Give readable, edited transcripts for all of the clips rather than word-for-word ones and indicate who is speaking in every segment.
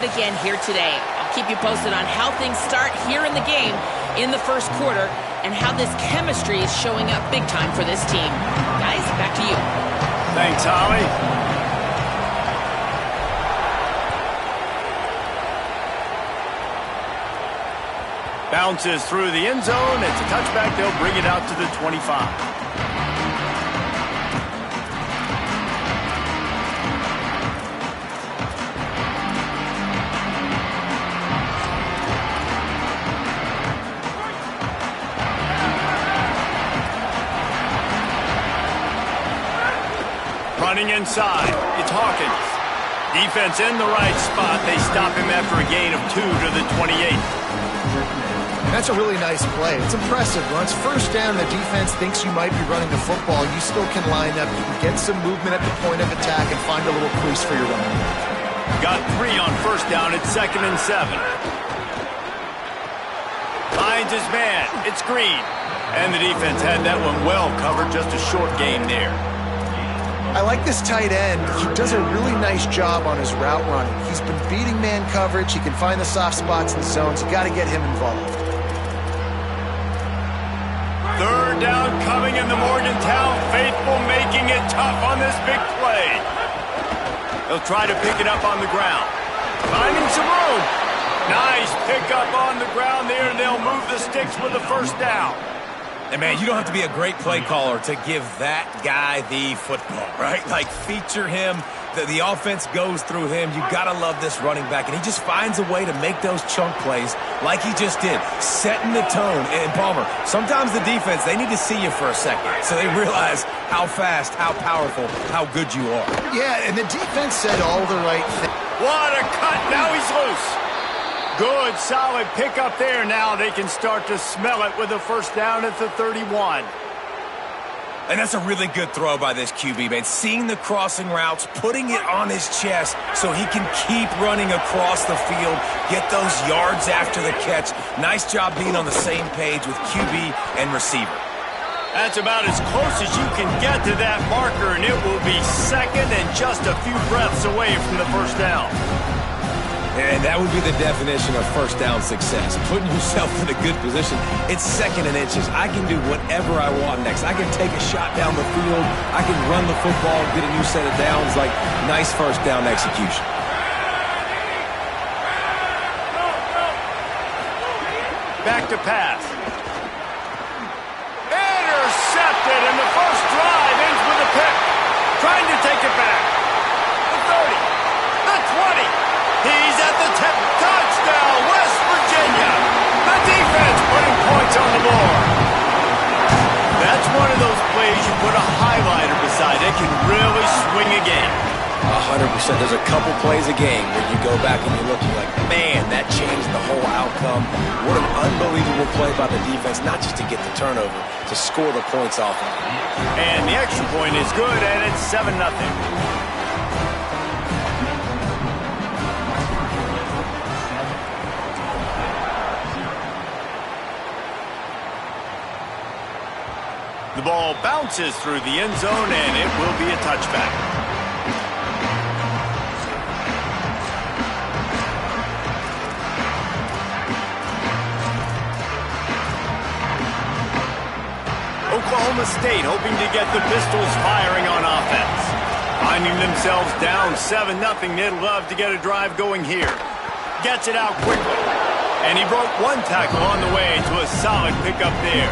Speaker 1: Again here today. I'll keep you posted on how things start here in the game in the first quarter and how this chemistry is showing up big time for this team. Guys, back to you.
Speaker 2: Thanks, Holly. Bounces through the end zone. It's a touchback. They'll bring it out to the 25. Running inside, it's Hawkins. Defense in the right spot. They stop him after a gain of 2 to the 28.
Speaker 3: That's a really nice play. It's impressive. Once first down, the defense thinks you might be running the football. You still can line up. You can get some movement at the point of attack and find a little crease for your running.
Speaker 2: Got 3 on first down. It's 2nd and 7. Finds his man. It's Green. And the defense had that one well covered. Just a short gain there.
Speaker 3: I like this tight end. He does a really nice job on his route running. He's been beating man coverage. He can find the soft spots in the zones. You got to get him involved.
Speaker 2: 3rd down coming in the Morgantown faithful, making it tough on this big play. They'll try to pick it up on the ground. Finding some room. Nice pickup on the ground there. They'll move the sticks with the first down.
Speaker 4: And, man, you don't have to be a great play caller to give that guy the football, right? Like, feature him. The offense goes through him. You got to love this running back. And he just finds a way to make those chunk plays like he just did, setting the tone. And, Palmer, sometimes the defense, they need to see you for a second so they realize how fast, how powerful, how good you are.
Speaker 3: Yeah, and the defense said all the right things.
Speaker 2: What a cut. Now he's loose. Good, solid pickup there. Now they can start to smell it with a first down at the 31.
Speaker 4: And that's a really good throw by this QB, man. Seeing the crossing routes, putting it on his chest so he can keep running across the field, get those yards after the catch. Nice job being on the same page with QB and receiver.
Speaker 2: That's about as close as you can get to that marker, and it will be 2nd and just a few breaths away from the first down.
Speaker 4: And that would be the definition of first down success. Putting yourself in a good position. It's 2nd and inches. I can do whatever I want next. I can take a shot down the field. I can run the football, get a new set of downs. Like, nice first down execution.
Speaker 2: Back to pass. Intercepted, and the first drive ends with a pick. Trying to take it back. The 30. The 20. He's at the 10. Touchdown, West Virginia. The defense putting points on the board. That's one of those plays you put a highlighter beside. It can really swing a game.
Speaker 4: 100%. There's a couple plays a game where you go back and you look and you're like, man, that changed the whole outcome. What an unbelievable play by the defense, not just to get the turnover, to score the points off of it.
Speaker 2: And the extra point is good, and it's 7-0. The ball bounces through the end zone, and it will be a touchback. Oklahoma State hoping to get the Pistols firing on offense. Finding themselves down 7-0, they'd love to get a drive going here. Gets it out quickly. And he broke one tackle on the way to a solid pickup there.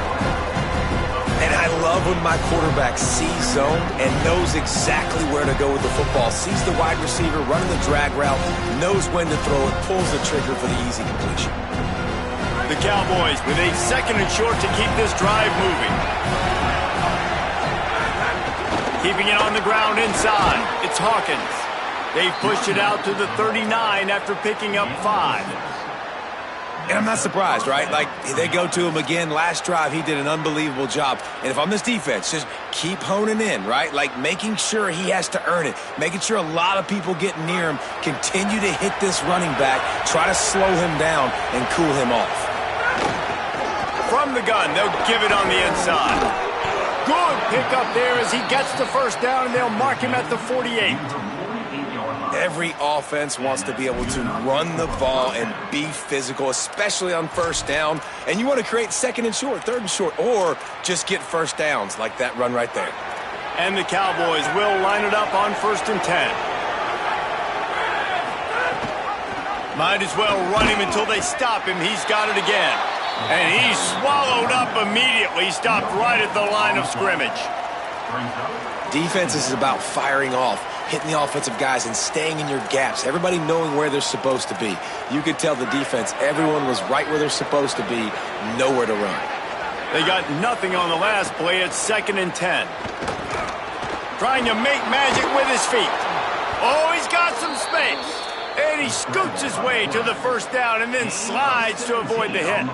Speaker 4: And I love when my quarterback sees zone and knows exactly where to go with the football. Sees the wide receiver running the drag route, knows when to throw it, pulls the trigger for the easy completion.
Speaker 2: The Cowboys with a 2nd and short to keep this drive moving. Keeping it on the ground inside. It's Hawkins. They've pushed it out to the 39 after picking up 5.
Speaker 4: And I'm not surprised, right? Like, they go to him again. Last drive, he did an unbelievable job. And if I'm this defense, just keep honing in, right? Like, making sure he has to earn it. Making sure a lot of people get near him. Continue to hit this running back. Try to slow him down and cool him off.
Speaker 2: From the gun, they'll give it on the inside. Good pick up there as he gets the first down, and they'll mark him at the 48.
Speaker 4: Every offense wants to be able to run the ball and be physical, especially on first down. And you want to create second and short, third and short, or just get first downs like that run right there.
Speaker 2: And the Cowboys will line it up on 1st and 10. Might as well run him until they stop him. He's got it again. And he's swallowed up immediately. Stopped right at the line of scrimmage.
Speaker 4: Defense is about firing off, hitting the offensive guys, and staying in your gaps. Everybody knowing where they're supposed to be. You could tell the defense, everyone was right where they're supposed to be, nowhere to run.
Speaker 2: They got nothing on the last play. It's 2nd and 10. Trying to make magic with his feet. Oh, he's got some space. And he scoots his way to the first down and then slides to avoid the hit.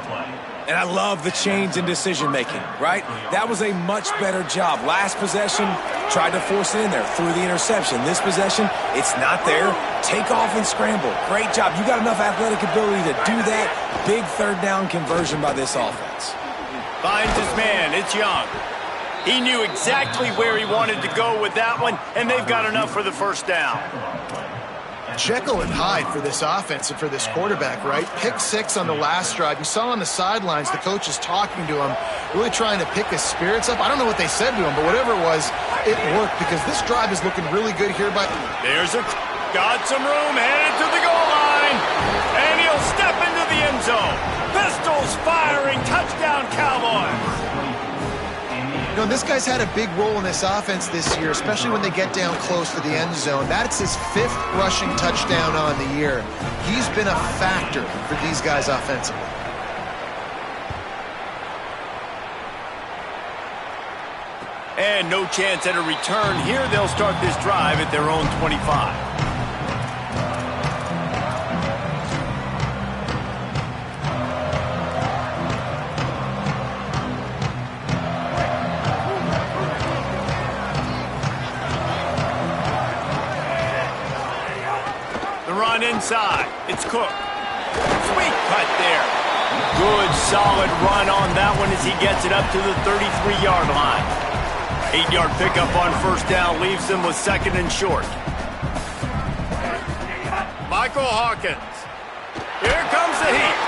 Speaker 4: And I love the change in decision-making, right? That was a much better job. Last possession, tried to force it in there, threw the interception. This possession, it's not there. Take off and scramble. Great job. You got enough athletic ability to do that. Big third down conversion by this offense.
Speaker 2: Finds his man. It's Young. He knew exactly where he wanted to go with that one, and they've got enough for the first down.
Speaker 3: Jekyll and Hyde for this offense and for this quarterback, right? Pick 6 on the last drive. You saw on the sidelines the coach is talking to him, really trying to pick his spirits up. I don't know what they said to him, but whatever it was, it worked because this drive is looking really good here.
Speaker 2: There's got some room, headed to the goal line, and he'll step into the end zone. Pistols firing, touchdown Cowboys.
Speaker 3: You know, this guy's had a big role in this offense this year, especially when they get down close to the end zone. That's his 5th rushing touchdown on the year. He's been a factor for these guys offensively.
Speaker 2: And no chance at a return here. They'll start this drive at their own 25. Inside, it's Cook. Sweet cut there. Good, solid run on that one as he gets it up to the 33-yard line. 8-yard pickup on first down leaves them with 2nd and short. Michael Hawkins. Here comes the heat.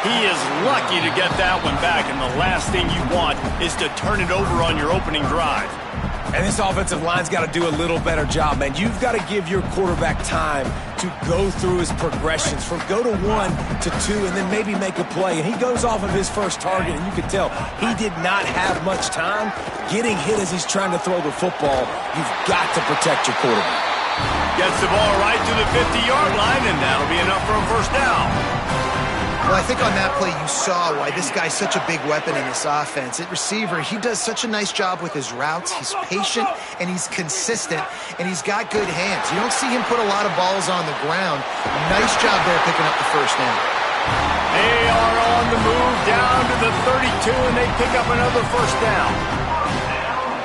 Speaker 2: He is lucky to get that one back, and the last thing you want is to turn it over on your opening drive.
Speaker 4: And this offensive line's got to do a little better job, man. You've got to give your quarterback time to go through his progressions from go to 1 to 2 and then maybe make a play. And he goes off of his first target, and you can tell he did not have much time getting hit as he's trying to throw the football. You've got to protect your quarterback.
Speaker 2: Gets the ball right to the 50-yard line, and that'll be enough for a first down.
Speaker 3: Well, I think on that play you saw why this guy's such a big weapon in this offense. At receiver, he does such a nice job with his routes. He's patient, and he's consistent, and he's got good hands. You don't see him put a lot of balls on the ground. Nice job there picking up the first down.
Speaker 2: They are on the move down to the 32, and they pick up another first down.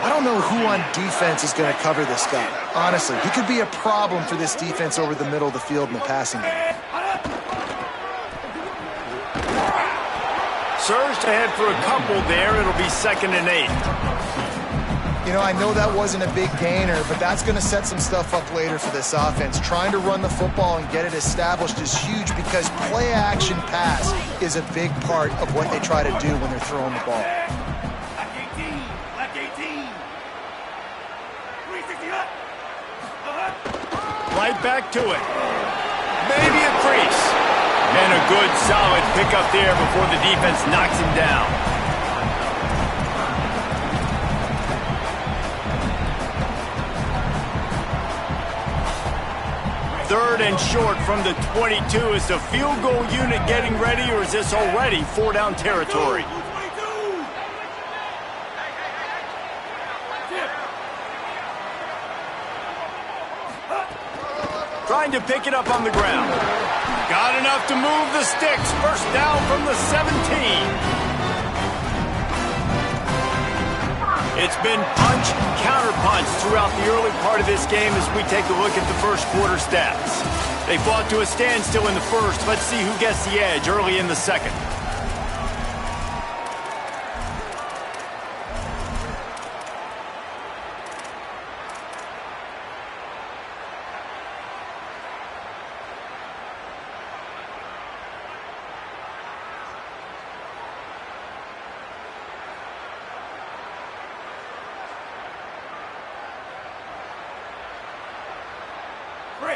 Speaker 3: I don't know who on defense is going to cover this guy. Honestly, he could be a problem for this defense over the middle of the field in the passing game.
Speaker 2: Surged ahead for a couple there. It'll be 2nd and 8.
Speaker 3: You know, I know that wasn't a big gainer, but that's going to set some stuff up later for this offense. Trying to run the football and get it established is huge because play-action pass is a big part of what they try to do when they're throwing the ball.
Speaker 2: Right back to it. Maybe a crease. And a good, solid pickup there before the defense knocks him down. Third and short from the 22. Is the field goal unit getting ready, or is this already 4-down territory? Trying to pick it up on the ground. Got enough to move the sticks. First down from the 17. It's been punch, counter-punch throughout the early part of this game as we take a look at the first quarter stats. They fought to a standstill in the first. Let's see who gets the edge early in the second.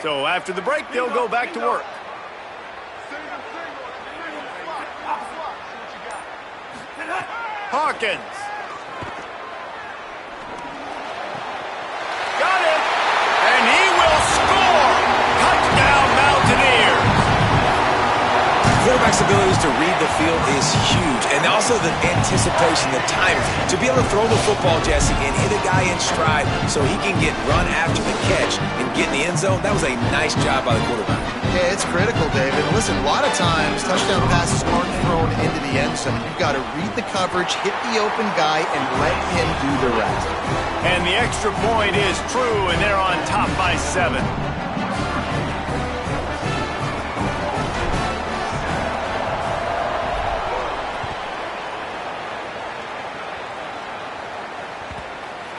Speaker 2: So after the break, they'll go back to work. Hawkins. Got it. And he will score. Touchdown, Mountaineers.
Speaker 4: Quarterback's abilities to read the field is huge, and also the anticipation, the timing. To be able to throw the football, Jesse, and hit a guy in stride so he can get run after the catch and get in the end zone, that was a nice job by the quarterback.
Speaker 3: Yeah, it's critical, David. Listen, a lot of times, touchdown passes aren't thrown into the end zone. You've got to read the coverage, hit the open guy, and let him do the rest.
Speaker 2: And the extra point is true, and they're on top by 7.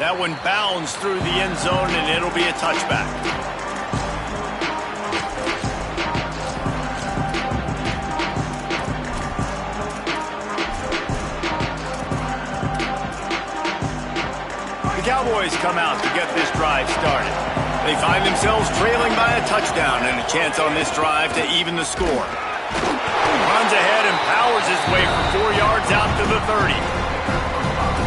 Speaker 2: That one bounds through the end zone, and it'll be a touchback. The Cowboys come out to get this drive started. They find themselves trailing by a touchdown and a chance on this drive to even the score. Runs ahead and powers his way for 4 yards out to the 30.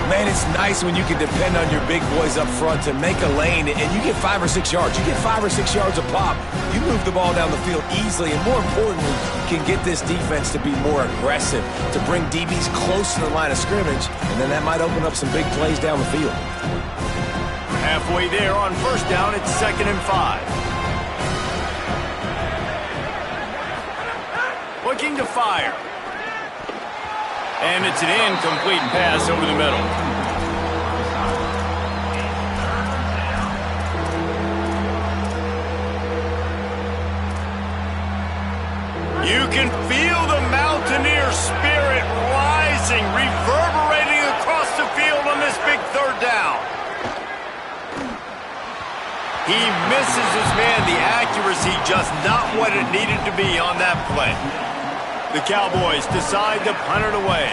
Speaker 4: Man, it's nice when you can depend on your big boys up front to make a lane, and you get 5 or 6 yards. You get 5 or 6 yards a pop. You move the ball down the field easily, and more importantly, can get this defense to be more aggressive, to bring DBs close to the line of scrimmage, and then that might open up some big plays down the field.
Speaker 2: Halfway there on first down, it's 2nd and 5. Looking to fire. And it's an incomplete pass over the middle. You can feel the Mountaineer spirit rising, reverberating across the field on this big 3rd down. He misses his man. The accuracy just not what it needed to be on that play. The Cowboys decide to punt it away.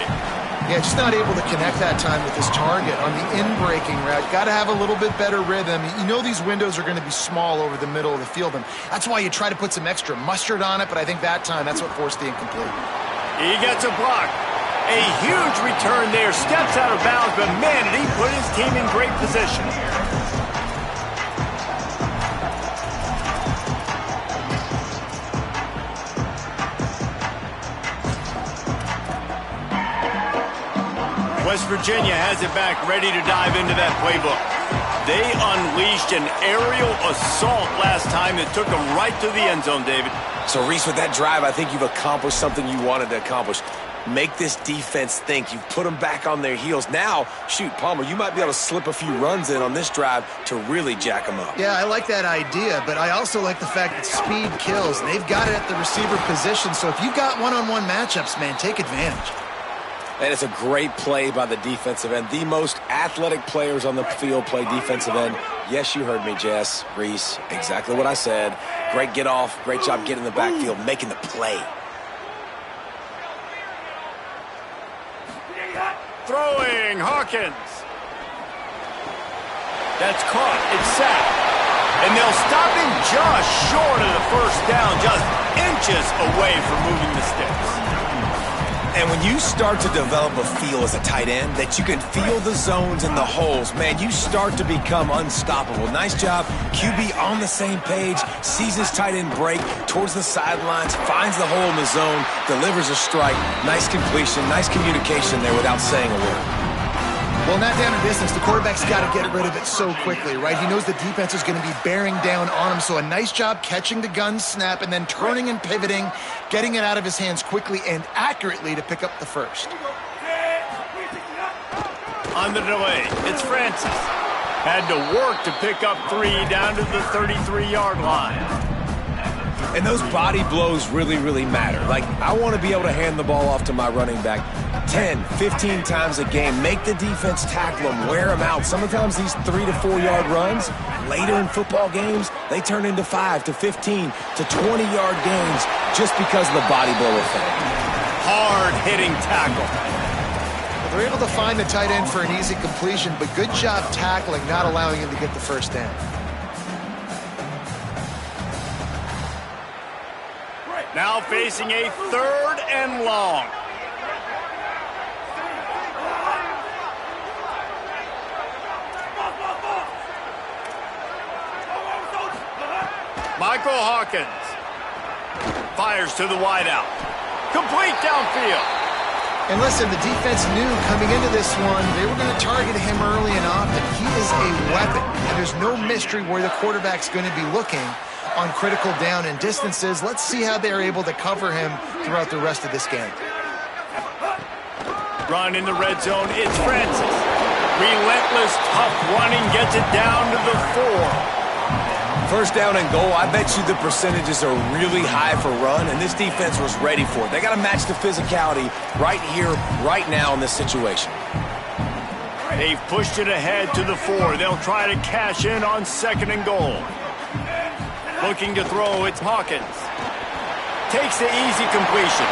Speaker 3: Yeah, just not able to connect that time with his target on the in-breaking route. Got to have a little bit better rhythm. You know these windows are going to be small over the middle of the field, and that's why you try to put some extra mustard on it, but I think that time that's what forced the incomplete.
Speaker 2: He gets a block. A huge return there. Steps out of bounds, but man, did he put his team in great position. West Virginia has it back, ready to dive into that playbook. They unleashed an aerial assault last time that took them right to the end zone, David.
Speaker 4: So, Reese, with that drive, I think you've accomplished something you wanted to accomplish. Make this defense think. You've put them back on their heels. Now, shoot, Palmer, you might be able to slip a few runs in on this drive to really jack them up.
Speaker 3: Yeah, I like that idea, but I also like the fact that speed kills. And they've got it at the receiver position, so if you've got one-on-one matchups, man, take advantage.
Speaker 4: And it's a great play by the defensive end. The most athletic players on the field play defensive end. Yes, you heard me, Jess, Reese. Exactly what I said. Great get off. Great job getting in the backfield, making the play.
Speaker 2: Throwing, Hawkins. That's caught. It's sacked. And they'll stop him just short of the first down, just inches away from moving the sticks.
Speaker 4: And when you start to develop a feel as a tight end that you can feel the zones and the holes, man, you start to become unstoppable. Nice job. QB on the same page, sees his tight end break towards the sidelines, finds the hole in the zone, delivers a strike. Nice completion, nice communication there without saying a word.
Speaker 3: Well, not down in distance, the quarterback's got to get rid of it so quickly, right? He knows the defense is going to be bearing down on him, so a nice job catching the gun snap and then turning and pivoting, getting it out of his hands quickly and accurately to pick up the first.
Speaker 2: On the delay, it's Francis. Had to work to pick up 3 down to the 33-yard line.
Speaker 4: And those body blows really, really matter. Like, I want to be able to hand the ball off to my running back 10, 15 times a game. Make the defense tackle them, wear them out. Sometimes these 3 to 4 yard runs, later in football games, they turn into 5 to 15 to 20-yard gains just because of the body blow effect.
Speaker 2: Hard-hitting tackle.
Speaker 3: They're able to find the tight end for an easy completion, but good job tackling, not allowing him to get the first down.
Speaker 2: Now facing a 3rd and long. Michael Hawkins fires to the wideout. Complete downfield.
Speaker 3: And listen, the defense knew coming into this one, they were going to target him early and often. He is a weapon, and there's no mystery where the quarterback's going to be looking on critical down and distances. Let's see how they're able to cover him throughout the rest of this game.
Speaker 2: Run in the red zone, it's Francis. Relentless, tough running, gets it down to the 4.
Speaker 4: First down and goal, I bet you the percentages are really high for run, and this defense was ready for it. They got to match the physicality right here, right now in this situation.
Speaker 2: They've pushed it ahead to the 4. They'll try to cash in on 2nd and goal. Looking to throw, it's Hawkins. Takes the easy completion.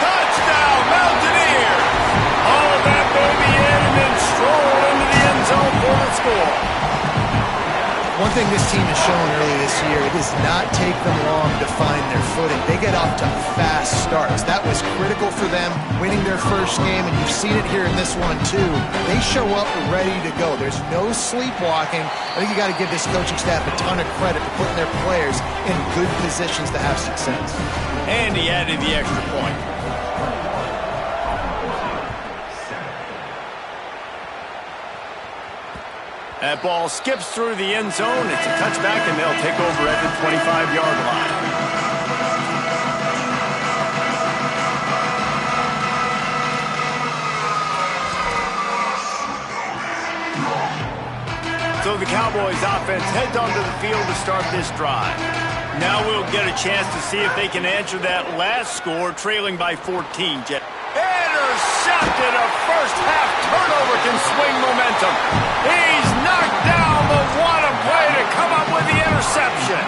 Speaker 2: Touchdown, Mountaineers! All of that baby in and then stroll into the end zone for the score.
Speaker 3: One thing this team has shown early this year, it does not take them long to find their footing. They get off to fast starts. That was critical for them winning their first game, and you've seen it here in this one too. They show up ready to go. There's no sleepwalking. I think you got to give this coaching staff a ton of credit for putting their players in good positions to have success.
Speaker 2: And he added the extra point. That ball skips through the end zone. It's a touchback, and they'll take over at the 25-yard line. So the Cowboys offense heads onto the field to start this drive. Now we'll get a chance to see if they can answer that last score, trailing by 14. Intercepted. A first-half turnover can swing momentum. He's knocked down, but what a play to come up with the interception.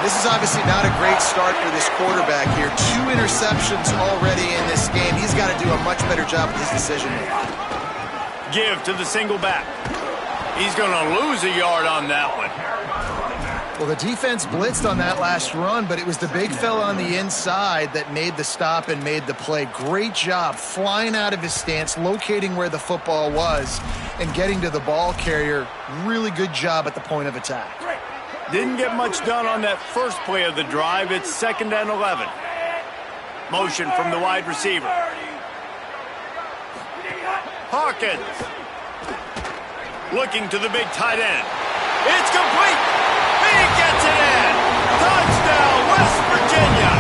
Speaker 3: This is obviously not a great start for this quarterback here. 2 interceptions already in this game. He's got to do a much better job with his decision-making.
Speaker 2: Give to the single back. He's going to lose a yard on that one.
Speaker 3: Well, the defense blitzed on that last run, but it was the big fella on the inside that made the stop and made the play. Great job flying out of his stance, locating where the football was, and getting to the ball carrier. Really good job at the point of attack.
Speaker 2: Didn't get much done on that first play of the drive. It's 2nd and 11. Motion from the wide receiver. Hawkins. Looking to the big tight end. It's complete. He gets it in. Touchdown, West Virginia.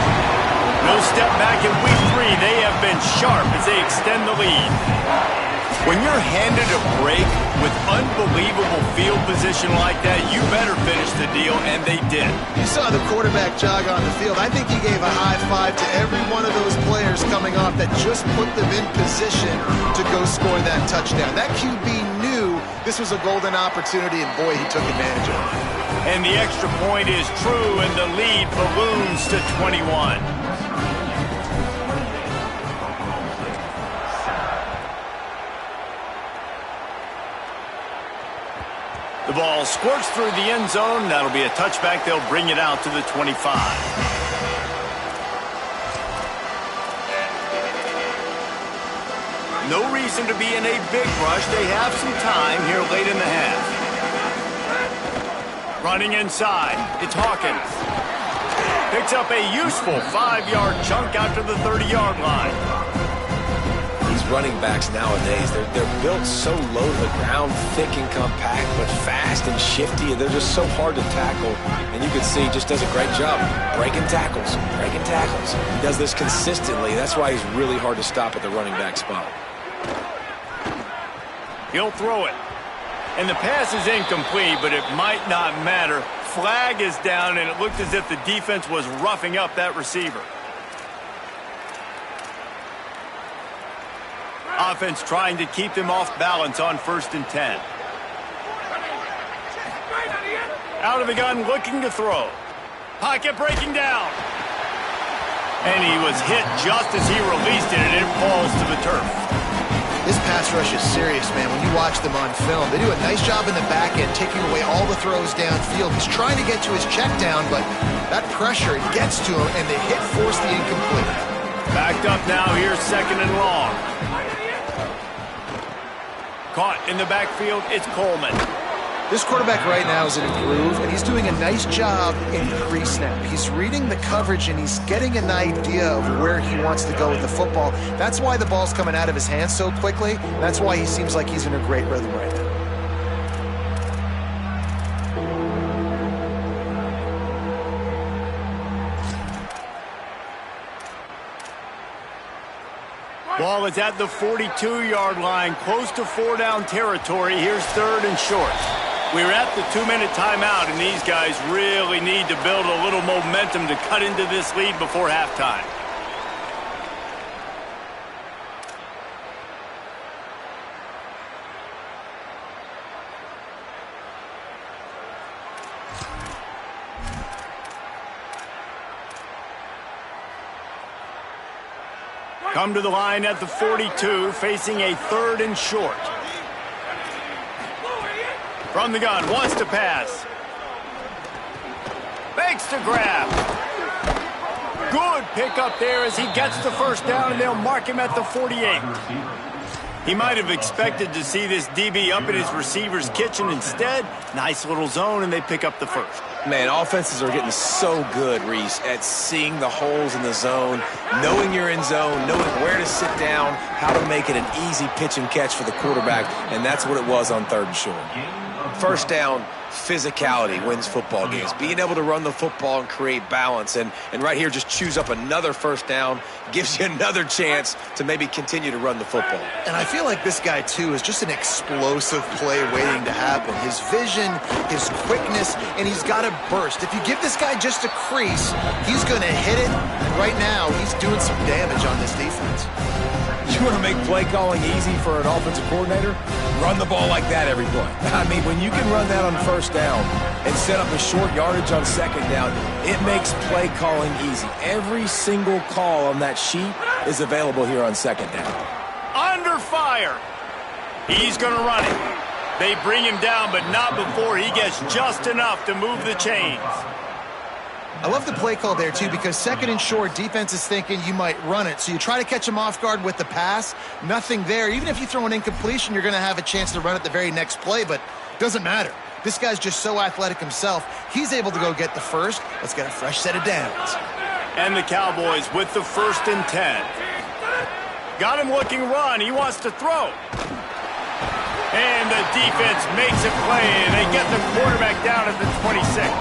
Speaker 2: No step back in week 3. They have been sharp as they extend the lead. When you're handed a break with unbelievable field position like that, you better finish the deal, and they did.
Speaker 3: You saw the quarterback jog on the field. I think he gave a high five to every one of those players coming off that just put them in position to go score that touchdown. That QB knew this was a golden opportunity, and boy, he took advantage of it.
Speaker 2: And the extra point is true, and the lead balloons to 21. The ball squirts through the end zone. That'll be a touchback. They'll bring it out to the 25. No reason to be in a big rush. They have some time here late in the half. Running inside, it's Hawkins. Picks up a useful 5-yard chunk out to the 30-yard line.
Speaker 4: These running backs nowadays, they're built so low to the ground, thick and compact, but fast and shifty, and they're just so hard to tackle. And you can see he just does a great job breaking tackles. He does this consistently. That's why he's really hard to stop at the running back spot.
Speaker 2: He'll throw it. And the pass is incomplete, but it might not matter. Flag is down, and it looked as if the defense was roughing up that receiver. Offense trying to keep them off balance on 1st and 10. Out of the gun, looking to throw. Pocket breaking down. And he was hit just as he released it, and it falls to the turf.
Speaker 3: This pass rush is serious, man. When you watch them on film, they do a nice job in the back end, taking away all the throws downfield. He's trying to get to his check down, but that pressure gets to him, and the hit forced the incomplete.
Speaker 2: Backed up now, here's 2nd and long. Caught in the backfield, it's Coleman.
Speaker 3: This quarterback right now is in a groove, and he's doing a nice job in pre-snap. He's reading the coverage, and he's getting an idea of where he wants to go with the football. That's why the ball's coming out of his hands so quickly. That's why he seems like he's in a great rhythm right now.
Speaker 2: Ball is at the 42-yard line, close to 4-down territory. Here's 3rd and short. We're at the 2-minute timeout, and these guys really need to build a little momentum to cut into this lead before halftime. Come to the line at the 42, facing a 3rd and short. From the gun, wants to pass. Fakes to grab. Good pickup there as he gets the 1st down, and they'll mark him at the 48. He might have expected to see this DB up in his receiver's kitchen. Instead, nice little zone, and they pick up the 1st.
Speaker 4: Man, offenses are getting so good, Reese, at seeing the holes in the zone, knowing you're in zone, knowing where to sit down, how to make it an easy pitch and catch for the quarterback, and that's what it was on 3rd and short. 1st down, physicality wins football games. Being able to run the football and create balance, and right here just choose up another 1st down, gives you another chance to maybe continue to run the football.
Speaker 3: And I feel like this guy, too, is just an explosive play waiting to happen. His vision, his quickness, and he's got a burst. If you give this guy just a crease, he's going to hit it. And right now, he's doing some damage on this defense.
Speaker 4: You want to make play calling easy for an offensive coordinator? Run the ball like that every play. I mean, when you can run that on 1st down and set up a short yardage on 2nd down, it makes play calling easy. Every single call on that sheet is available here on 2nd down.
Speaker 2: Under fire. He's going to run it. They bring him down, but not before he gets just enough to move the chains.
Speaker 3: I love the play call there, too, because 2nd and short, defense is thinking you might run it. So you try to catch him off guard with the pass, nothing there. Even if you throw an incompletion, you're going to have a chance to run it the very next play, but it doesn't matter. This guy's just so athletic himself. He's able to go get the 1st. Let's get a fresh set of downs.
Speaker 2: And the Cowboys with the 1st and 10. Got him looking run. He wants to throw. And the defense makes a play, and they get the quarterback down at the 26.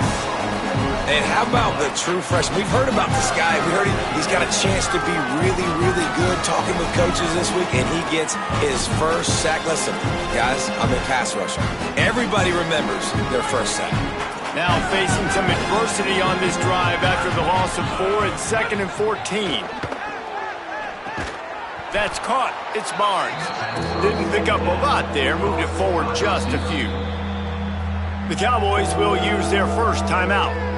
Speaker 4: And how about the true freshman? We've heard about this guy. We heard he's got a chance to be really, really good talking with coaches this week, and he gets his 1st sack. Listen, guys, I'm a pass rusher. Everybody remembers their 1st sack.
Speaker 2: Now facing some adversity on this drive after the loss of 4 at 2nd and 14. That's caught. It's Barnes. Didn't pick up a lot there. Moved it forward just a few. The Cowboys will use their 1st timeout.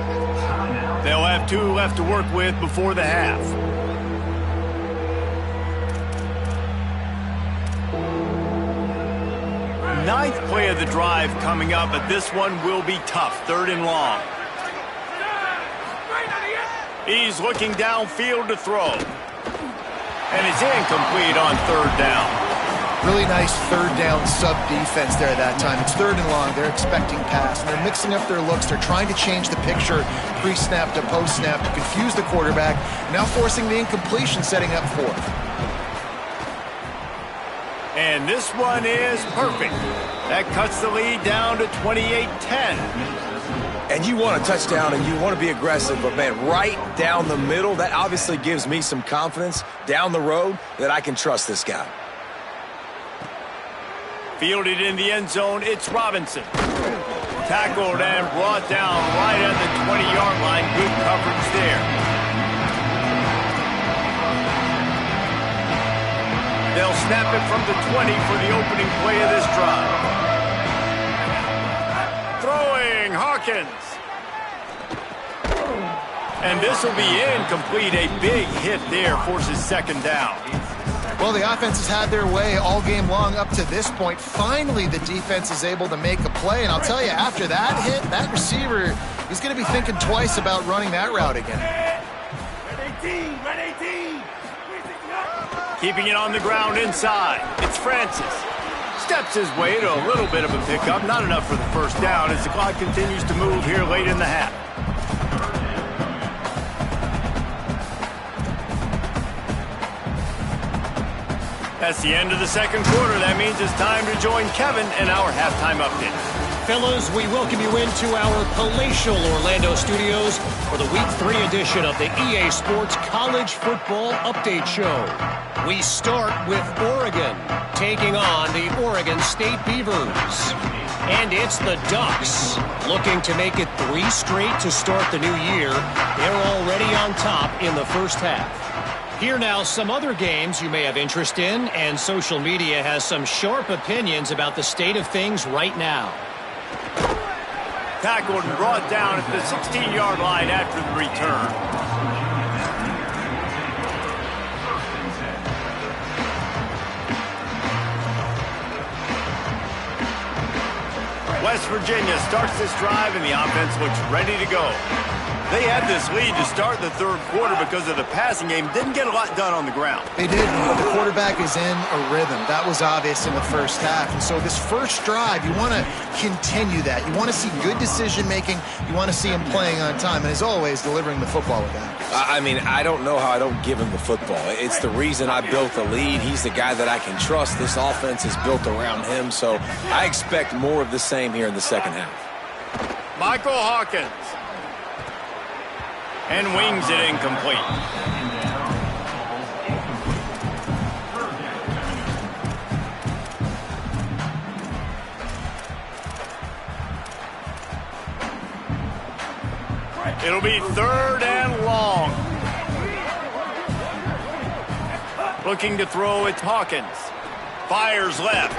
Speaker 2: They'll have 2 left to work with before the half. Ninth play of the drive coming up, but this one will be tough. 3rd and long. He's looking downfield to throw. And it's incomplete on 3rd down.
Speaker 3: Really nice 3rd down sub-defense there that time. It's 3rd and long. They're expecting pass, and they're mixing up their looks. They're trying to change the picture pre-snap to post-snap to confuse the quarterback, now forcing the incompletion, setting up 4th.
Speaker 2: And this one is perfect. That cuts the lead down to 28-10.
Speaker 4: And you want a touchdown and you want to be aggressive, but, man, right down the middle, that obviously gives me some confidence down the road that I can trust this guy.
Speaker 2: Fielded in the end zone, it's Robinson. Tackled and brought down right at the 20-yard line. Good coverage there. They'll snap it from the 20 for the opening play of this drive. Throwing, Hawkins. And this will be incomplete. A big hit there forces 2nd down.
Speaker 3: Well, the offense has had their way all game long up to this point. Finally, the defense is able to make a play. And I'll tell you, after that hit, that receiver, he's going to be thinking twice about running that route again.
Speaker 2: Red 18. Keeping it on the ground inside. It's Francis. Steps his way to a little bit of a pickup. Not enough for the first down as the clock continues to move here late in the half. That's the end of the second quarter. That means it's time to join Kevin in our halftime update.
Speaker 5: Fellas, we welcome you into our palatial Orlando studios for the Week 3 edition of the EA Sports College Football Update Show. We start with Oregon, taking on the Oregon State Beavers. And it's the Ducks, looking to make it 3 straight to start the new year. They're already on top in the first half. Here now, some other games you may have interest in, and social media has some sharp opinions about the state of things right now.
Speaker 2: Tackled and brought down at the 16-yard line after the return. West Virginia starts this drive, and the offense looks ready to go. They had this lead to start the third quarter because of the passing game. Didn't get a lot done on the ground.
Speaker 3: They did. The quarterback is in a rhythm. That was obvious in the first half. And so this first drive, you want to continue that. You want to see good decision-making. You want to see him playing on time. And as always, delivering the football with that.
Speaker 4: I mean, I don't know how I don't give him the football. It's the reason I built the lead. He's the guy that I can trust. This offense is built around him. So I expect more of the same here in the second half.
Speaker 2: Michael Hawkins. And wings it incomplete. It'll be third and long. Looking to throw, it's Hawkins. Fires left.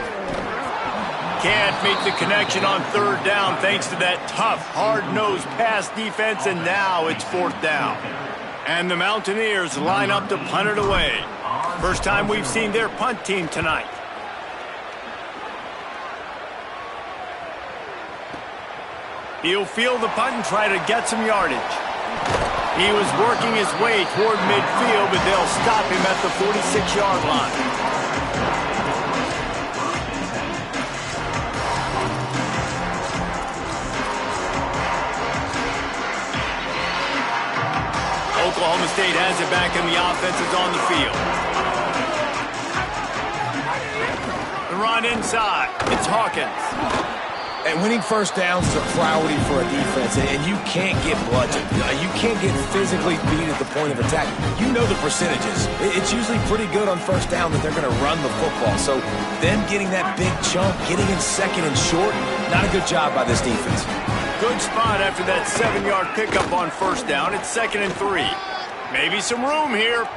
Speaker 2: Can't make the connection on third down thanks to that tough, hard-nosed pass defense, and now it's fourth down. And the Mountaineers line up to punt it away. First time we've seen their punt team tonight. He'll field the punt and try to get some yardage. He was working his way toward midfield, but they'll stop him at the 46-yard line. Oklahoma State has it back, and the offense is on the field. The run inside. It's Hawkins.
Speaker 4: And winning first downs is a priority for a defense, and you can't get bludgeoned. You can't get physically beat at the point of attack. You know the percentages. It's usually pretty good on first down that they're going to run the football. So them getting that big chunk, getting in second and short, not a good job by this defense.
Speaker 2: Good spot after that 7-yard pickup on first down. It's 2nd and 3. Maybe some room here.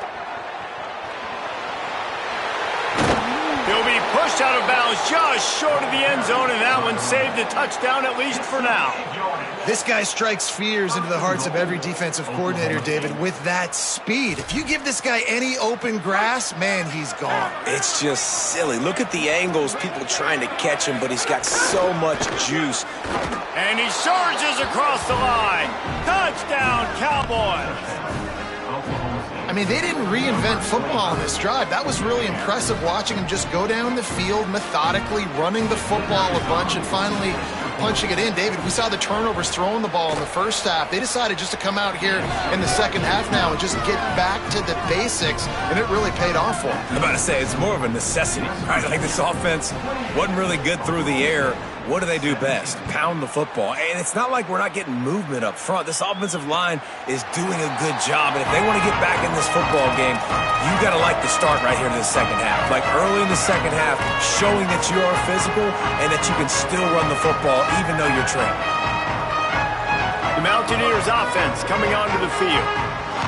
Speaker 2: He'll be pushed out of bounds just short of the end zone, and that one saved a touchdown, at least for now.
Speaker 3: This guy strikes fears into the hearts of every defensive coordinator, David, with that speed. If you give this guy any open grass, man, he's gone.
Speaker 4: It's just silly. Look at the angles, people trying to catch him, but he's got so much juice.
Speaker 2: And he surges across the line. Touchdown, Cowboys.
Speaker 3: I mean, they didn't reinvent football in this drive. That was really impressive, watching him just go down the field methodically, running the football a bunch, and finally punching it in. David, we saw the turnovers throwing the ball in the first half. They decided just to come out here in the second half now and just get back to the basics, and it really paid off for them.
Speaker 4: I'm about to say, it's more of a necessity, right? Like, this offense wasn't really good through the air. What do they do best? Pound the football. And it's not like we're not getting movement up front. This offensive line is doing a good job. And if they want to get back in this football game, you got to like the start right here in the second half. Like, early in the second half, showing that you are physical and that you can still run the football even though you're trained.
Speaker 2: The Mountaineers offense coming onto the field.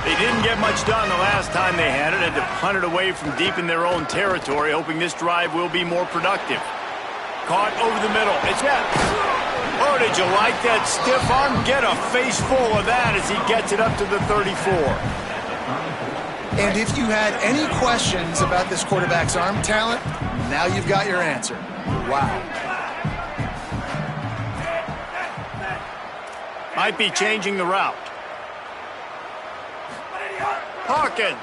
Speaker 2: They didn't get much done the last time they had it. Had to punt it away from deep in their own territory, hoping this drive will be more productive. Caught over the middle. It's Epps. Oh, did you like that stiff arm? Get a face full of that as he gets it up to the 34.
Speaker 3: And if you had any questions about this quarterback's arm talent, now you've got your answer. Wow.
Speaker 2: Might be changing the route. Hawkins.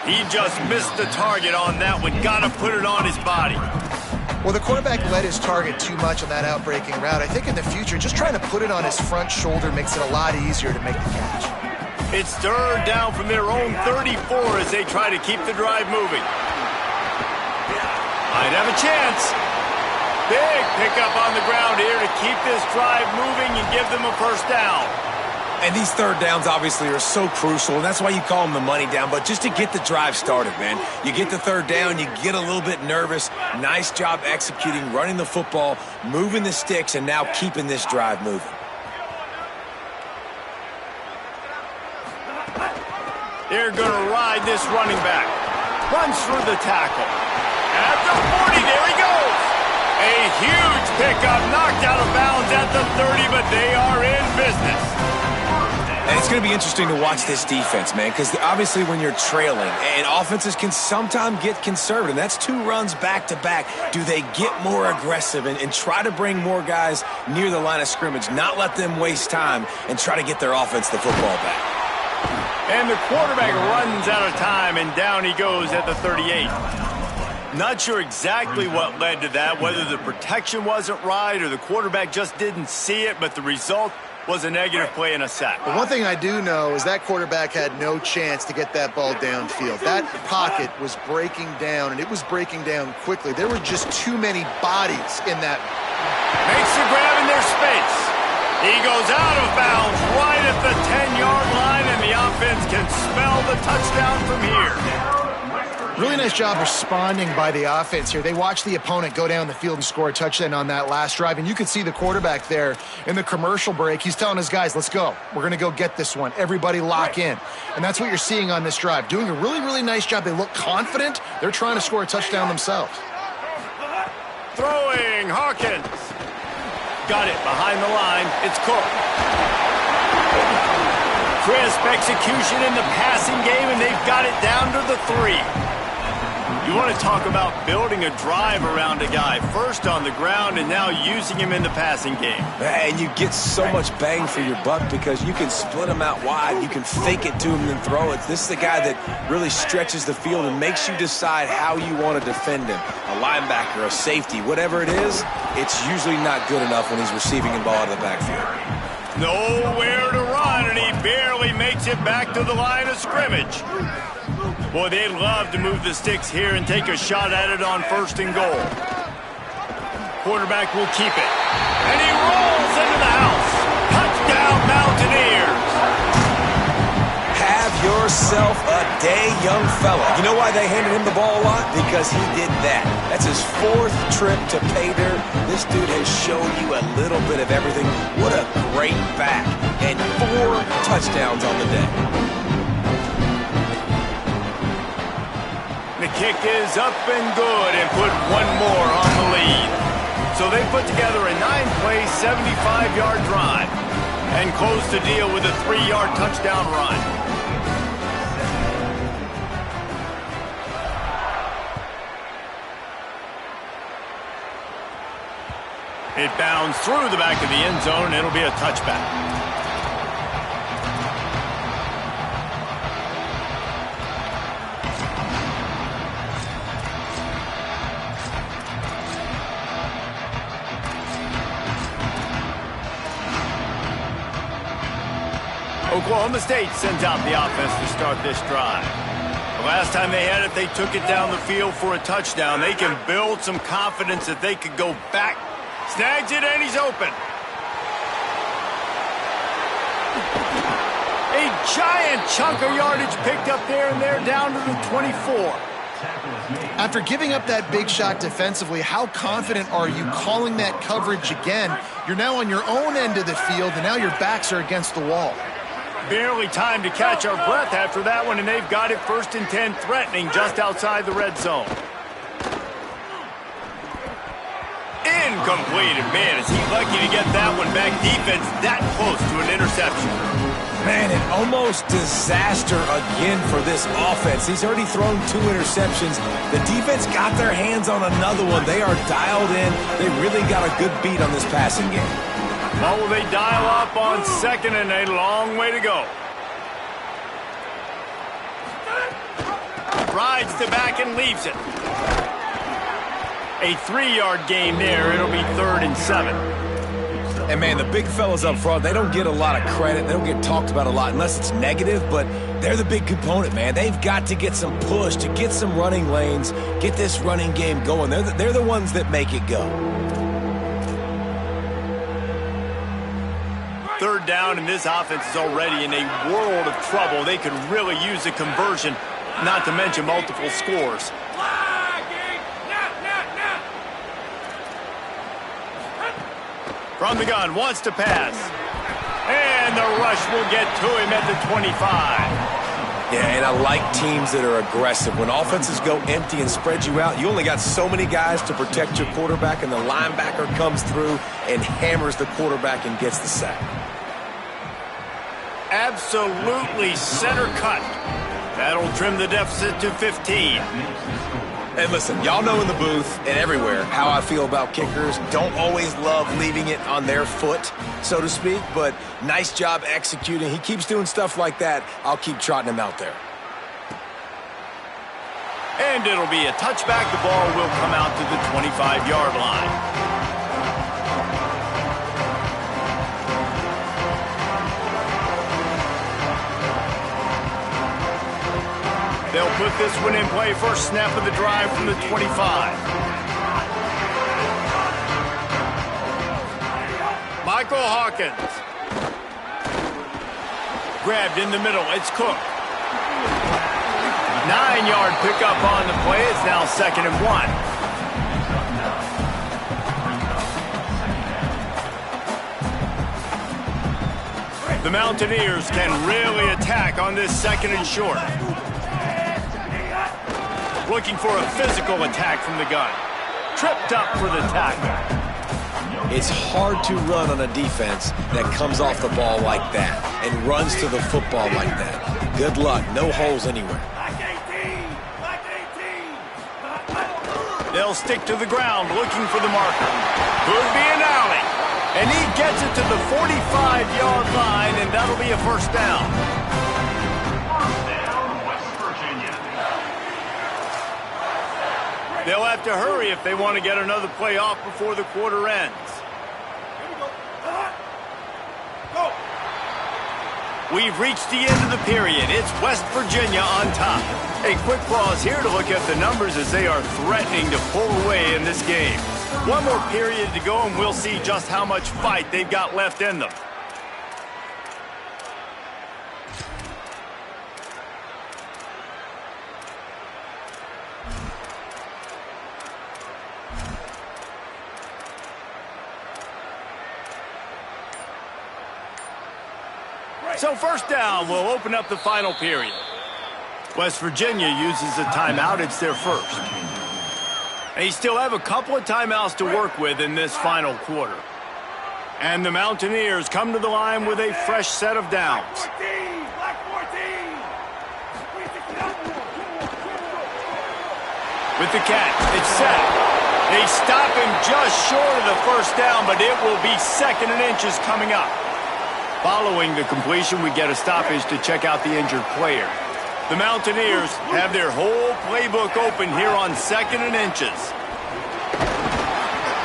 Speaker 2: He just missed the target on that one. Got to put it on his body.
Speaker 3: Well, the quarterback led his target too much on that outbreaking route. I think in the future, just trying to put it on his front shoulder makes it a lot easier to make the catch.
Speaker 2: It's third down from their own 34 as they try to keep the drive moving. Might have a chance. Big pickup on the ground here to keep this drive moving and give them a first down.
Speaker 4: And these third downs obviously are so crucial, and that's why you call them the money down. But just to get the drive started, man, you get the third down, you get a little bit nervous. Nice job executing, running the football, moving the sticks, and now keeping this drive moving.
Speaker 2: They're going to ride this running back. Runs through the tackle. At the 40, there he goes. A huge pickup, knocked out of bounds at the 30, but they are in business.
Speaker 4: And it's going to be interesting to watch this defense, man, because obviously when you're trailing, and offenses can sometimes get conservative, that's two runs back-to-back. Do they get more aggressive and try to bring more guys near the line of scrimmage, not let them waste time, and try to get their offense the football back?
Speaker 2: And the quarterback runs out of time, and down he goes at the 38. Not sure exactly what led to that, whether the protection wasn't right or the quarterback just didn't see it, but the result was a negative play and a sack.
Speaker 3: But one thing I do know is that quarterback had no chance to get that ball downfield. That pocket was breaking down, and it was breaking down quickly. There were just too many bodies in that.
Speaker 2: Makes the grab in their space. He goes out of bounds right at the 10-yard line, and the offense can smell the touchdown from here.
Speaker 3: Really nice job responding by the offense here. They watched the opponent go down the field and score a touchdown on that last drive, and you could see the quarterback there in the commercial break. He's telling his guys, let's go. We're going to go get this one. Everybody lock in. And that's what you're seeing on this drive. Doing a really, really nice job. They look confident. They're trying to score a touchdown themselves.
Speaker 2: Throwing, Hawkins. Got it behind the line. It's Cook. Crisp execution in the passing game, and they've got it down to the 3. You want to talk about building a drive around a guy. First on the ground and now using him in the passing game.
Speaker 4: And you get so much bang for your buck because you can split him out wide. You can fake it to him and throw it. This is the guy that really stretches the field and makes you decide how you want to defend him. A linebacker, a safety, whatever it is, it's usually not good enough when he's receiving the ball out of the backfield.
Speaker 2: Nowhere to run, and he barely makes it back to the line of scrimmage. Boy, they'd love to move the sticks here and take a shot at it on 1st and goal. Quarterback will keep it. And he rolls into the house. Touchdown, Mountaineers.
Speaker 4: Have yourself a day, young fella. You know why they handed him the ball a lot? Because he did that. That's his 4th trip to pay dirt. This dude has shown you a little bit of everything. What a great back. And 4 touchdowns on the day.
Speaker 2: The kick is up and good and put one more on the lead. So they put together a 9-play, 75-yard drive and close the deal with a 3-yard touchdown run. It bounds through the back of the end zone, and it'll be a touchback. Oklahoma State sends out the offense to start this drive. The last time they had it, they took it down the field for a touchdown. They can build some confidence that they could go back. Snags it, and he's open. A giant chunk of yardage picked up there, and they're down to the 24.
Speaker 3: After giving up that big shot defensively, how confident are you calling that coverage again? You're now on your own end of the field, and now your backs are against the wall.
Speaker 2: Barely time to catch our breath after that one, and they've got it 1st and 10, threatening just outside the red zone. Incomplete, and man, is he lucky to get that one back. Defense that close to an interception.
Speaker 4: Man, an almost disaster again for this offense. He's already thrown 2 interceptions. The defense got their hands on another one. They are dialed in. They really got a good beat on this passing game.
Speaker 2: Well, will they dial up on 2nd and a long way to go? Rides to back and leaves it. A 3-yard gain there. It'll be 3rd and 7.
Speaker 4: And, man, the big fellas up front, they don't get a lot of credit. They don't get talked about a lot unless it's negative, but they're the big component, man. They've got to get some push, to get some running lanes, get this running game going. They're the ones that make it go.
Speaker 2: 3rd down, and this offense is already in a world of trouble. They could really use a conversion, not to mention multiple scores. From the gun, wants to pass. And the rush will get to him at the 25.
Speaker 4: Yeah, and I like teams that are aggressive. When offenses go empty and spread you out, you only got so many guys to protect your quarterback, and the linebacker comes through and hammers the quarterback and gets the sack.
Speaker 2: Absolutely center cut. That'll trim the deficit to 15.
Speaker 4: And listen, y'all know in the booth and everywhere how I feel about kickers. Don't always love leaving it on their foot, so to speak, but nice job executing. He keeps doing stuff like that. I'll keep trotting him out there.
Speaker 2: And it'll be a touchback. The ball will come out to the 25-yard line. They'll put this one in play. First snap of the drive from the 25. Michael Hawkins. Grabbed in the middle. It's Cook. 9-yard pickup on the play. It's now 2nd and 1. The Mountaineers can really attack on this 2nd and short. Looking for a physical attack from the gun. Tripped up for the tackle.
Speaker 4: It's hard to run on a defense that comes off the ball like that and runs to the football like that. Good luck. No holes anywhere.
Speaker 2: They'll stick to the ground looking for the marker. Could be an alley. And he gets it to the 45-yard line, and that'll be a first down. They'll have to hurry if they want to get another play off before the quarter ends. We've reached the end of the period. It's West Virginia on top. A quick pause here to look at the numbers as they are threatening to pull away in this game. One more period to go, and we'll see just how much fight they've got left in them. So first down will open up the final period. West Virginia uses a timeout. It's their first. They still have a couple of timeouts to work with in this final quarter. And the Mountaineers come to the line with a fresh set of downs. With the catch, it's set. They stop him just short of the first down, but it will be 2nd and inches coming up. Following the completion, we get a stoppage to check out the injured player. The Mountaineers have their whole playbook open here on 2nd and inches.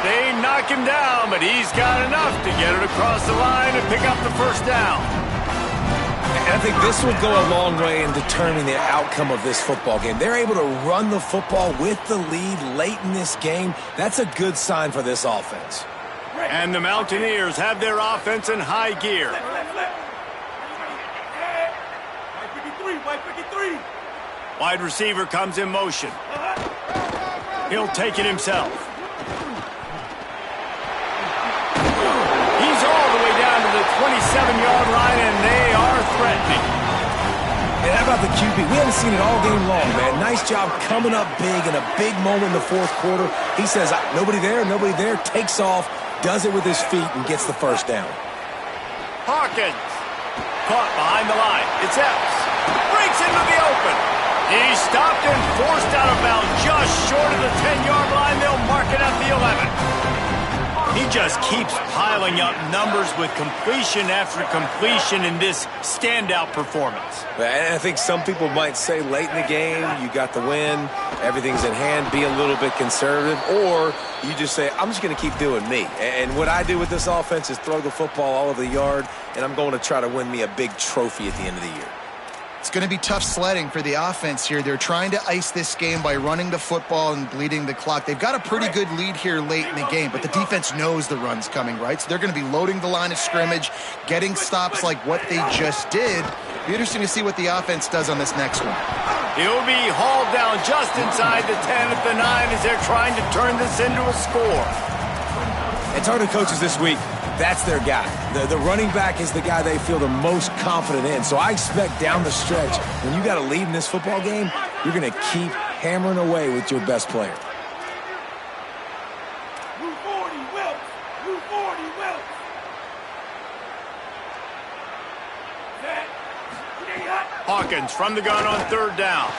Speaker 2: They knock him down, but he's got enough to get it across the line and pick up the first down.
Speaker 4: And I think this will go a long way in determining the outcome of this football game. They're able to run the football with the lead late in this game. That's a good sign for this offense.
Speaker 2: And the Mountaineers have their offense in high gear. Wide receiver comes in motion. He'll take it himself. He's all the way down to the 27-yard line, and they are threatening.
Speaker 4: And how about the QB? We haven't seen it all game long, man. Nice job coming up big in a big moment in the fourth quarter. He says, nobody there, takes off, does it with his feet, and gets the first down.
Speaker 2: Hawkins caught behind the line. It's Epps. Breaks into the open. He's stopped and forced out of bounds just short of the 10-yard line. They'll mark it at the 11. He just keeps piling up numbers with completion after completion in this standout performance.
Speaker 4: And I think some people might say late in the game, you got the win, everything's in hand, be a little bit conservative, or you just say, I'm just going to keep doing me. And what I do with this offense is throw the football all over the yard, and I'm going to try to win me a big trophy at the end of the year.
Speaker 3: It's going to be tough sledding for the offense here. They're trying to ice this game by running the football and bleeding the clock. They've got a pretty good lead here late in the game, but the defense knows the run's coming, right? So they're going to be loading the line of scrimmage, getting stops like what they just did. It'll be interesting to see what the offense does on this next one.
Speaker 2: He'll be hauled down just inside the 10 at the 9 as they're trying to turn this into a score.
Speaker 4: And talking to coaches this week, that's their guy. The running back is the guy they feel the most confident in. So I expect down the stretch, when you got a lead in this football game, you're going to keep hammering away with your best player.
Speaker 2: Hawkins from the gun on 3rd down.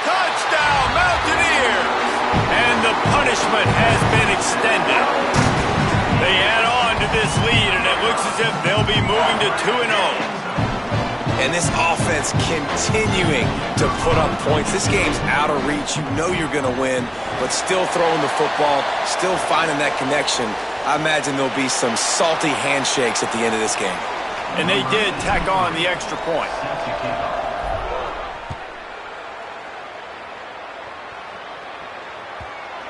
Speaker 2: Touchdown, Mountaineers! And the punishment has been extended. They add on to this lead, and it looks as if they'll be moving to 2-0.
Speaker 4: And this offense continuing to put up points. This game's out of reach. You know you're going to win, but still throwing the football, still finding that connection. I imagine there'll be some salty handshakes at the end of this game.
Speaker 2: And they did tack on the extra point.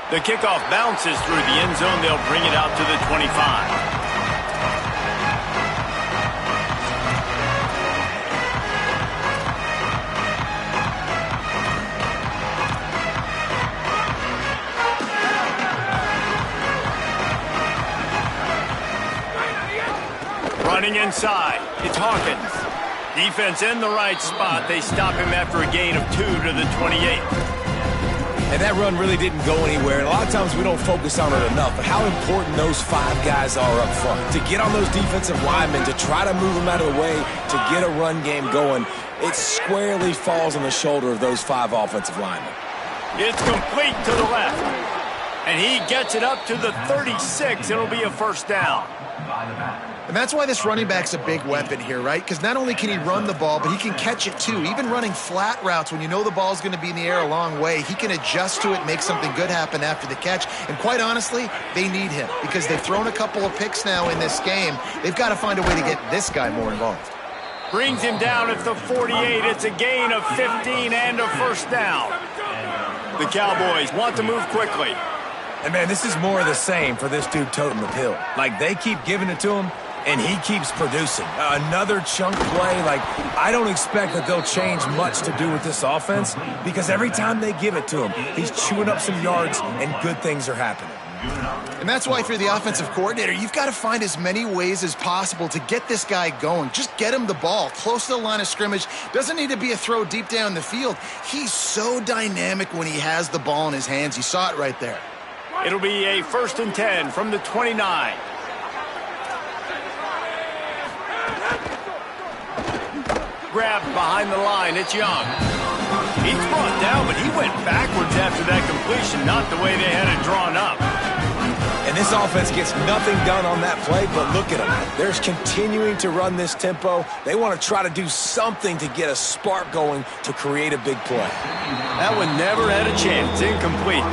Speaker 2: The kickoff bounces through the end zone. They'll bring it out to the 25. Running inside, it's Hawkins. Defense in the right spot. They stop him after a gain of 2 to the 28.
Speaker 4: And that run really didn't go anywhere. And a lot of times we don't focus on it enough, but how important those 5 guys are up front. To get on those defensive linemen, to try to move them out of the way, to get a run game going, it squarely falls on the shoulder of those 5 offensive linemen.
Speaker 2: It's complete to the left. And he gets it up to the 36. It'll be a first down.
Speaker 3: And that's why this running back's a big weapon here, right? Because not only can he run the ball, but he can catch it too. Even running flat routes when you know the ball's going to be in the air a long way, he can adjust to it, make something good happen after the catch. And quite honestly, they need him because they've thrown a couple of picks now in this game. They've got to find a way to get this guy more involved.
Speaker 2: Brings him down at the 48. It's a gain of 15 and a first down. The Cowboys want to move quickly.
Speaker 4: And, man, this is more of the same for this dude toting the pill. Like, they keep giving it to him, and he keeps producing. Another chunk play. Like, I don't expect that they'll change much to do with this offense because every time they give it to him, he's chewing up some yards, and good things are happening.
Speaker 3: And that's why if you're the offensive coordinator, you've got to find as many ways as possible to get this guy going. Just get him the ball close to the line of scrimmage. Doesn't need to be a throw deep down the field. He's so dynamic when he has the ball in his hands. You saw it right there.
Speaker 2: It'll be a 1st and 10 from the 29. Grabbed behind the line. It's Young. He's brought down, but he went backwards after that completion, not the way they had it drawn up.
Speaker 4: And this offense gets nothing done on that play, but look at them. They're continuing to run this tempo. They want to try to do something to get a spark going to create a big play.
Speaker 2: That one never had a chance. Incomplete.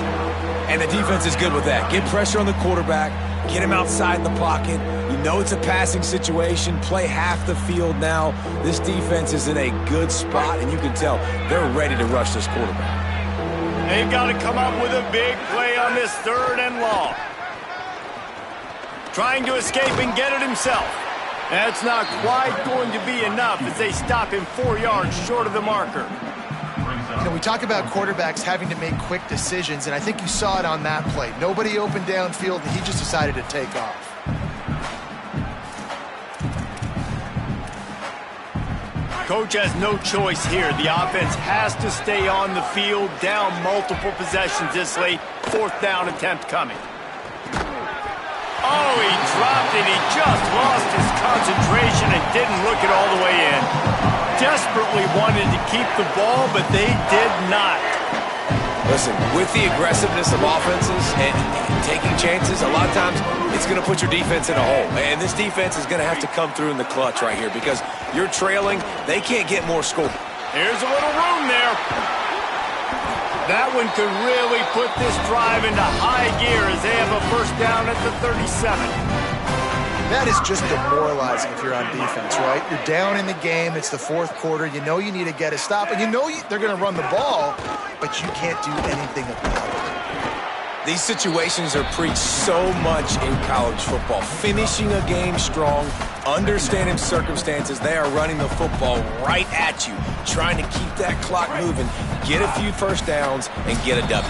Speaker 4: And the defense is good with that. Get pressure on the quarterback. Get him outside the pocket. You know it's a passing situation. Play half the field now. This defense is in a good spot, and you can tell they're ready to rush this quarterback.
Speaker 2: They've got to come up with a big play on this 3rd and long. Trying to escape and get it himself. That's not quite going to be enough as they stop him 4 yards short of the marker.
Speaker 3: You know, we talk about quarterbacks having to make quick decisions, and I think you saw it on that play. Nobody open downfield, and he just decided to take off.
Speaker 2: Coach has no choice here. The offense has to stay on the field, down multiple possessions this late. 4th down attempt coming. Oh, he dropped it. He just lost his concentration and didn't look it all the way in. Desperately wanted to keep the ball, but they did not.
Speaker 4: Listen, with the aggressiveness of offenses and taking chances, a lot of times it's going to put your defense in a hole. And this defense is going to have to come through in the clutch right here because you're trailing. They can't get more score.
Speaker 2: Here's a little room there. That one could really put this drive into high gear as they have a first down at the 37.
Speaker 3: That is just demoralizing if you're on defense, right? You're down in the game. It's the fourth quarter. You know you need to get a stop, and you know they're going to run the ball, but you can't do anything about it.
Speaker 4: These situations are preached so much in college football. Finishing a game strong, understanding circumstances. They are running the football right at you, trying to keep that clock moving, get a few first downs, and get a W.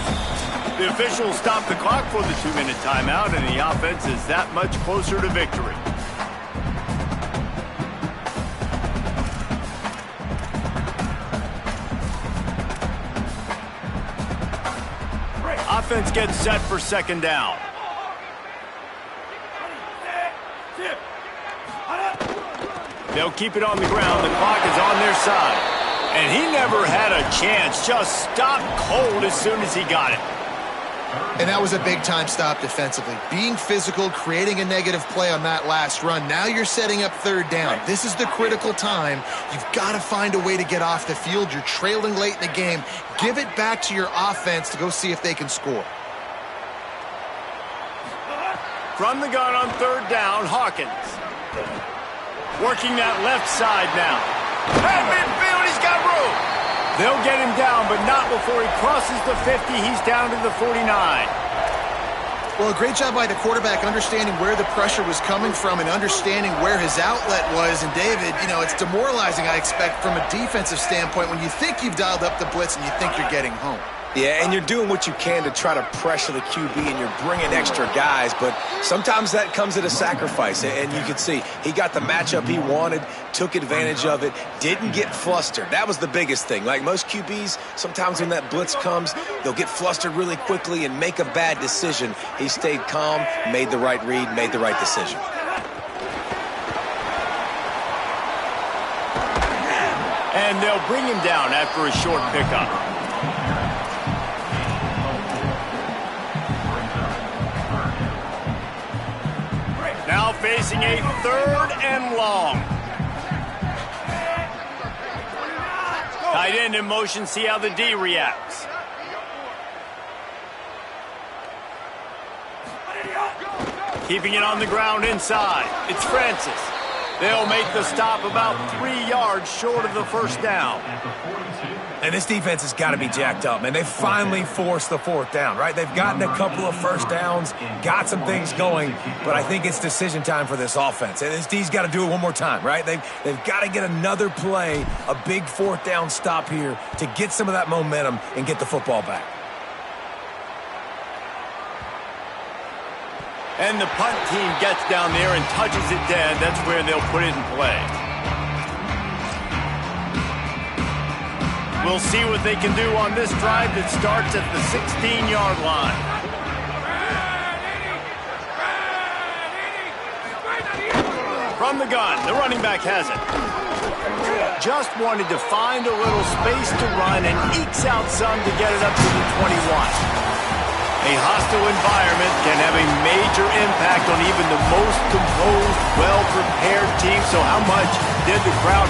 Speaker 2: The officials stop the clock for the 2-minute timeout, and the offense is that much closer to victory. Offense gets set for second down. They'll keep it on the ground. The clock is on their side. And he never had a chance. Just stopped cold as soon as he got it.
Speaker 3: And that was a big-time stop defensively. Being physical, creating a negative play on that last run. Now you're setting up third down. This is the critical time. You've got to find a way to get off the field. You're trailing late in the game. Give it back to your offense to go see if they can score.
Speaker 2: From the gun on third down, Hawkins. Working that left side now. At midfield, he's got room. They'll get him down, but not before he crosses the 50. He's down to the 49.
Speaker 3: Well, a great job by the quarterback understanding where the pressure was coming from and understanding where his outlet was. And, David, you know, it's demoralizing, I expect, from a defensive standpoint when you think you've dialed up the blitz and you think you're getting home.
Speaker 4: Yeah, and you're doing what you can to try to pressure the QB, and you're bringing extra guys, but sometimes that comes at a sacrifice, and you can see he got the matchup he wanted, took advantage of it, didn't get flustered. That was the biggest thing. Like most QBs, sometimes when that blitz comes, they'll get flustered really quickly and make a bad decision. He stayed calm, made the right read, made the right decision.
Speaker 2: And they'll bring him down after a short pickup. Now facing a third and long. Tight end in motion, see how the D reacts. Keeping it on the ground inside. It's Francis. They'll make the stop about 3 yards short of the first down.
Speaker 4: And this defense has got to be jacked up, man. They finally forced the fourth down, right? They've gotten a couple of first downs, got some things going, but I think it's decision time for this offense. And this D's got to do it one more time, right? They've got to get another play, a big fourth down stop here to get some of that momentum and get the football back.
Speaker 2: And the punt team gets down there and touches it dead. That's where they'll put it in play. We'll see what they can do on this drive that starts at the 16-yard line. From the gun, the running back has it. Just wanted to find a little space to run and ekes out some to get it up to the 21. A hostile environment can have a major impact on even the most composed, well-prepared team. So how much did the crowd